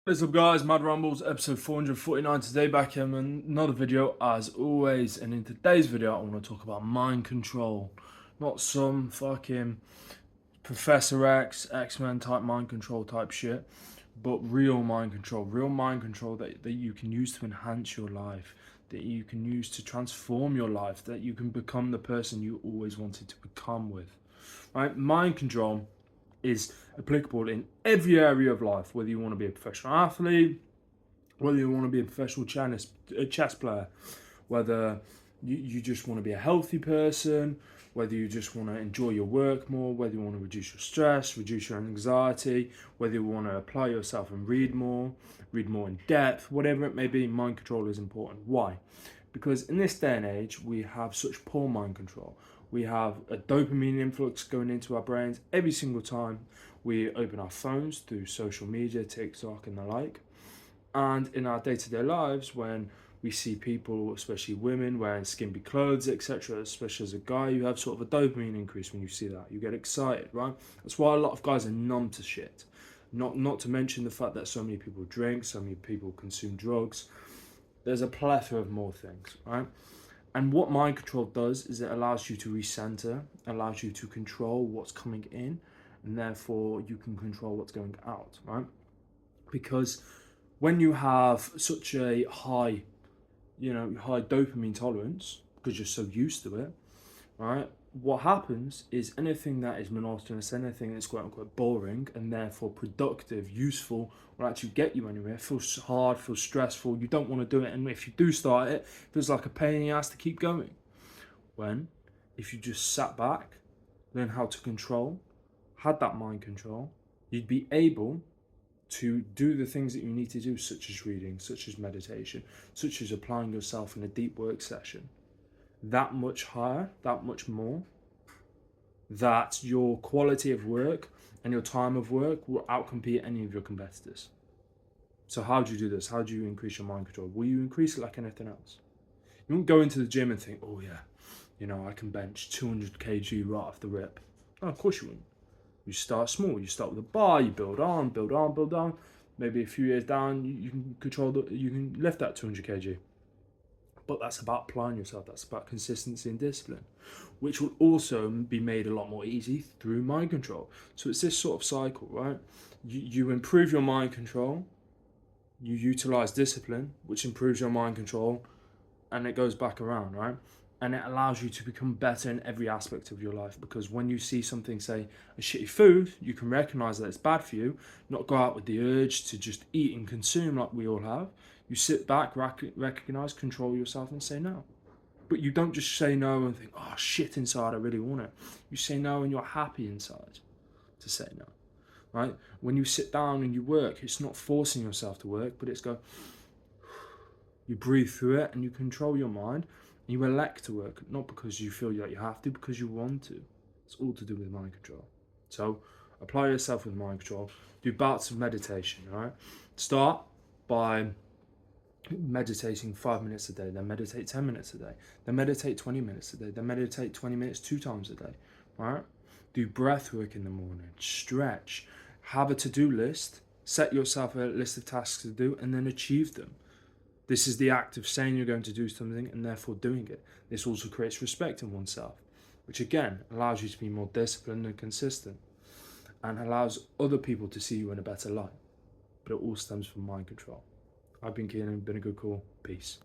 What's up guys, Mad Rambles, episode 449 today, back in another video as always. And in today's video I want to talk about mind control. Not some fucking Professor X, X-Men type mind control type shit, but real mind control. Real mind control that you can use to enhance your life, that you can use to transform your life, that you can become the person you always wanted to become with. Right? Mind control is applicable in every area of life, whether you want to be a professional athlete, whether you want to be a professional chess player, whether you just want to be a healthy person, whether you just want to enjoy your work more, whether you want to reduce your stress, reduce your anxiety, whether you want to apply yourself and read more in depth, whatever it may be, mind control is important. Why? Because in this day and age, we have such poor mind control. We have a dopamine influx going into our brains every single time we open our phones through social media, TikTok, and the like. And in our day-to-day lives, when we see people, especially women, wearing skimpy clothes, etc., especially as a guy, you have sort of a dopamine increase when you see that. You get excited, right? That's why a lot of guys are numb to shit. Not to mention the fact that so many people drink, so many people consume drugs. There's a plethora of more things, right? And what mind control does is it allows you to recenter, allows you to control what's coming in, and therefore you can control what's going out, right? Because when you have such a high, high dopamine tolerance, because you're so used to it, right? What happens is anything that is monotonous, anything that's quote unquote boring and therefore productive, useful, will actually get you anywhere. It feels hard, feels stressful, you don't want to do it, and if you do start it, it feels like a pain in the ass to keep going. When, if you just sat back, learn how to control, had that mind control, you'd be able to do the things that you need to do, such as reading, such as meditation, such as applying yourself in a deep work session, that much higher, that much more, that your quality of work and your time of work will outcompete any of your competitors. So how do you do this? How do you increase your mind control? Will you increase it like anything else? You won't go into the gym and think, oh yeah, I can bench 200 kg right off the rip. No, of course you wouldn't. You start small. You start with a bar, you build on, build on, build on. Maybe a few years down, you can you can lift that 200 kg. But that's about applying yourself. That's about consistency and discipline, which will also be made a lot more easy through mind control. So it's this sort of cycle, right? You improve your mind control, you utilize discipline, which improves your mind control, and it goes back around, right? And it allows you to become better in every aspect of your life, because when you see something, say a shitty food, you can recognize that it's bad for you, not go out with the urge to just eat and consume like we all have. You sit back, recognize, control yourself, and say no. But you don't just say no and think, oh shit, inside I really want it. You say no and you're happy inside to say no, right? When you sit down and you work, it's not forcing yourself to work, but it's go, you breathe through it and you control your mind. And you elect to work, not because you feel like you have to, because you want to. It's all to do with mind control. So apply yourself with mind control. Do bouts of meditation, right? Start by meditating 5 minutes a day, then meditate 10 minutes a day, then meditate 20 minutes a day, then meditate 20 minutes 2 times a day, right? Do breath work in the morning, stretch, have a to-do list, set yourself a list of tasks to do, and then achieve them. This is the act of saying you're going to do something and therefore doing it. This also creates respect in oneself, which again allows you to be more disciplined and consistent and allows other people to see you in a better light. But it all stems from mind control. I've been Keenan, been a good call. Peace.